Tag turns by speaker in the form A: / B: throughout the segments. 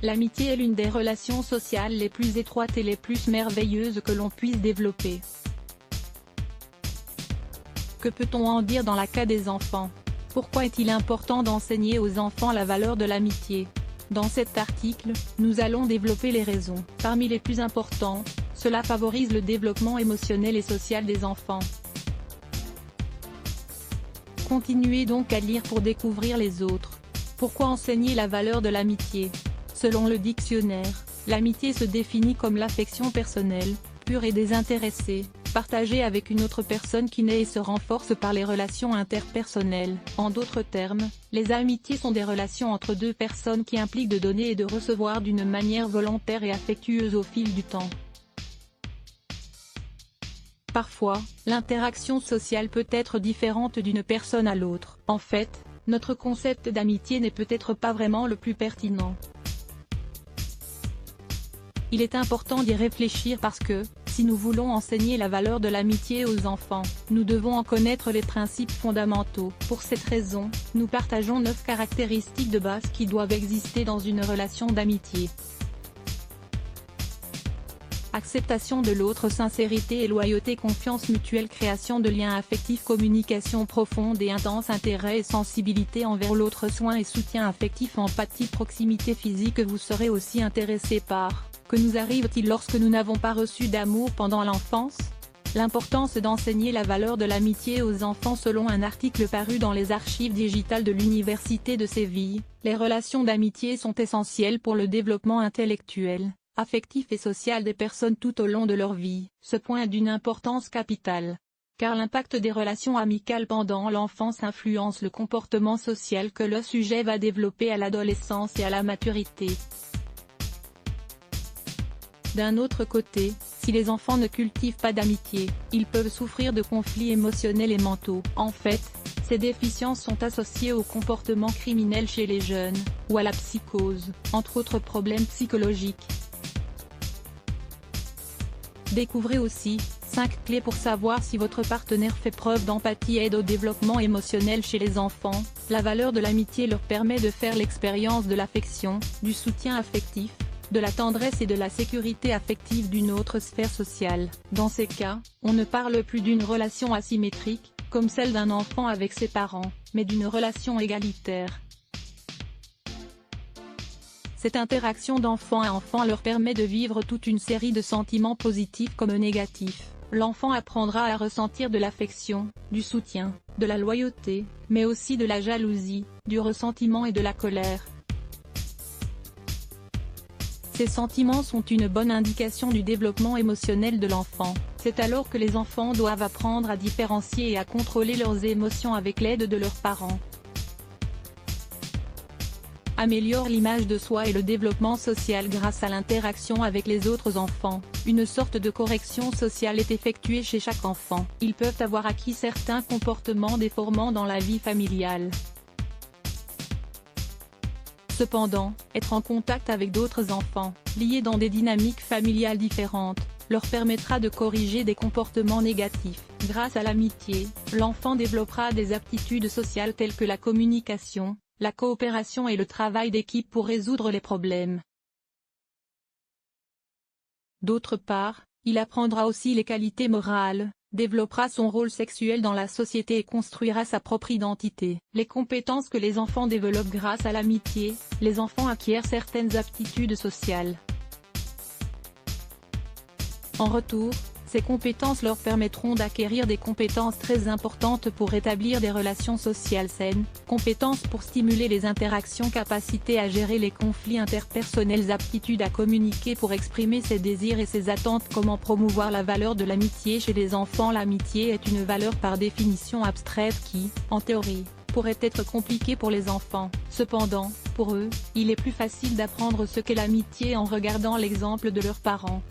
A: L'amitié est l'une des relations sociales les plus étroites et les plus merveilleuses que l'on puisse développer. Que peut-on en dire dans le cas des enfants? Pourquoi est-il important d'enseigner aux enfants la valeur de l'amitié? Dans cet article, nous allons développer les raisons. Parmi les plus importantes, cela favorise le développement émotionnel et social des enfants. Continuez donc à lire pour découvrir les autres. Pourquoi enseigner la valeur de l'amitié? Selon le dictionnaire, l'amitié se définit comme l'affection personnelle, pure et désintéressée, partagée avec une autre personne qui naît et se renforce par les relations interpersonnelles. En d'autres termes, les amitiés sont des relations entre deux personnes qui impliquent de donner et de recevoir d'une manière volontaire et affectueuse au fil du temps. Parfois, l'interaction sociale peut être différente d'une personne à l'autre. En fait, notre concept d'amitié n'est peut-être pas vraiment le plus pertinent. Il est important d'y réfléchir parce que, si nous voulons enseigner la valeur de l'amitié aux enfants, nous devons en connaître les principes fondamentaux. Pour cette raison, nous partageons 9 caractéristiques de base qui doivent exister dans une relation d'amitié. Acceptation de l'autre, sincérité et loyauté, confiance mutuelle, création de liens affectifs, communication profonde et intense, intérêt et sensibilité envers l'autre, soin et soutien affectif, empathie, proximité physique. Vous serez aussi intéressé par: que nous arrive-t-il lorsque nous n'avons pas reçu d'amour pendant l'enfance? L'importance d'enseigner la valeur de l'amitié aux enfants. Selon un article paru dans les archives digitales de l'Université de Séville, les relations d'amitié sont essentielles pour le développement intellectuel, affectif et social des personnes tout au long de leur vie. Ce point est d'une importance capitale, car l'impact des relations amicales pendant l'enfance influence le comportement social que le sujet va développer à l'adolescence et à la maturité. D'un autre côté, si les enfants ne cultivent pas d'amitié, ils peuvent souffrir de conflits émotionnels et mentaux. En fait, ces déficiences sont associées au comportement criminel chez les jeunes, ou à la psychose, entre autres problèmes psychologiques. Découvrez aussi 5 clés pour savoir si votre partenaire fait preuve d'empathie et aide au développement émotionnel chez les enfants. La valeur de l'amitié leur permet de faire l'expérience de l'affection, du soutien affectif, de la tendresse et de la sécurité affective d'une autre sphère sociale. Dans ces cas, on ne parle plus d'une relation asymétrique, comme celle d'un enfant avec ses parents, mais d'une relation égalitaire. Cette interaction d'enfant à enfant leur permet de vivre toute une série de sentiments positifs comme négatifs. L'enfant apprendra à ressentir de l'affection, du soutien, de la loyauté, mais aussi de la jalousie, du ressentiment et de la colère. Ces sentiments sont une bonne indication du développement émotionnel de l'enfant. C'est alors que les enfants doivent apprendre à différencier et à contrôler leurs émotions avec l'aide de leurs parents. Améliore l'image de soi et le développement social grâce à l'interaction avec les autres enfants. Une sorte de correction sociale est effectuée chez chaque enfant. Ils peuvent avoir acquis certains comportements déformants dans la vie familiale. Cependant, être en contact avec d'autres enfants, liés dans des dynamiques familiales différentes, leur permettra de corriger des comportements négatifs. Grâce à l'amitié, l'enfant développera des aptitudes sociales telles que la communication, la coopération et le travail d'équipe pour résoudre les problèmes. D'autre part, il apprendra aussi les qualités morales, développera son rôle sexuel dans la société et construira sa propre identité. Les compétences que les enfants développent grâce à l'amitié, les enfants acquièrent certaines aptitudes sociales. En retour, ces compétences leur permettront d'acquérir des compétences très importantes pour établir des relations sociales saines, compétences pour stimuler les interactions, capacité à gérer les conflits interpersonnels, aptitude à communiquer pour exprimer ses désirs et ses attentes. Comment promouvoir la valeur de l'amitié chez les enfants? L'amitié est une valeur par définition abstraite qui, en théorie, pourrait être compliquée pour les enfants. Cependant, pour eux, il est plus facile d'apprendre ce qu'est l'amitié en regardant l'exemple de leurs parents.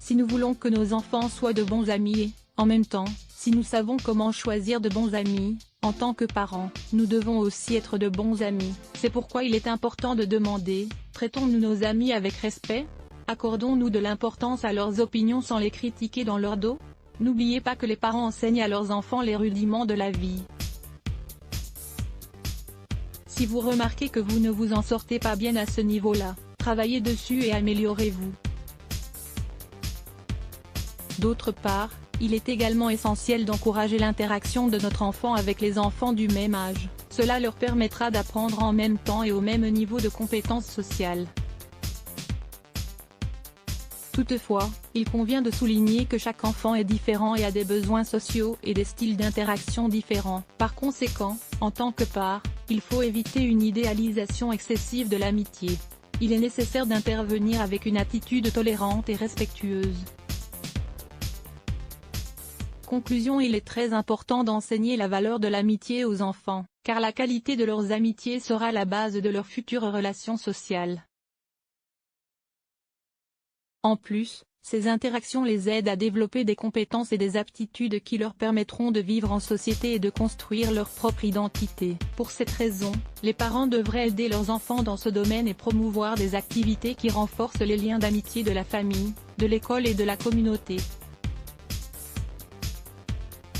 A: Si nous voulons que nos enfants soient de bons amis, en même temps, si nous savons comment choisir de bons amis, en tant que parents, nous devons aussi être de bons amis. C'est pourquoi il est important de demander, traitons-nous nos amis avec respect? Accordons-nous de l'importance à leurs opinions sans les critiquer dans leur dos? N'oubliez pas que les parents enseignent à leurs enfants les rudiments de la vie. Si vous remarquez que vous ne vous en sortez pas bien à ce niveau-là, travaillez dessus et améliorez-vous. D'autre part, il est également essentiel d'encourager l'interaction de notre enfant avec les enfants du même âge, cela leur permettra d'apprendre en même temps et au même niveau de compétences sociales. Toutefois, il convient de souligner que chaque enfant est différent et a des besoins sociaux et des styles d'interaction différents. Par conséquent, en tant que parent, il faut éviter une idéalisation excessive de l'amitié. Il est nécessaire d'intervenir avec une attitude tolérante et respectueuse. Conclusion: il est très important d'enseigner la valeur de l'amitié aux enfants, car la qualité de leurs amitiés sera la base de leurs futures relations sociales. En plus, ces interactions les aident à développer des compétences et des aptitudes qui leur permettront de vivre en société et de construire leur propre identité. Pour cette raison, les parents devraient aider leurs enfants dans ce domaine et promouvoir des activités qui renforcent les liens d'amitié de la famille, de l'école et de la communauté.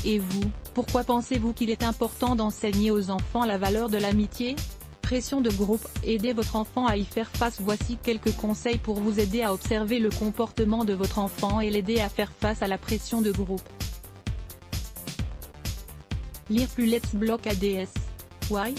A: Et vous, pourquoi pensez-vous qu'il est important d'enseigner aux enfants la valeur de l'amitié? Pression de groupe, aidez votre enfant à y faire face. Voici quelques conseils pour vous aider à observer le comportement de votre enfant et l'aider à faire face à la pression de groupe. Lire plus Let's Block ADS. Why?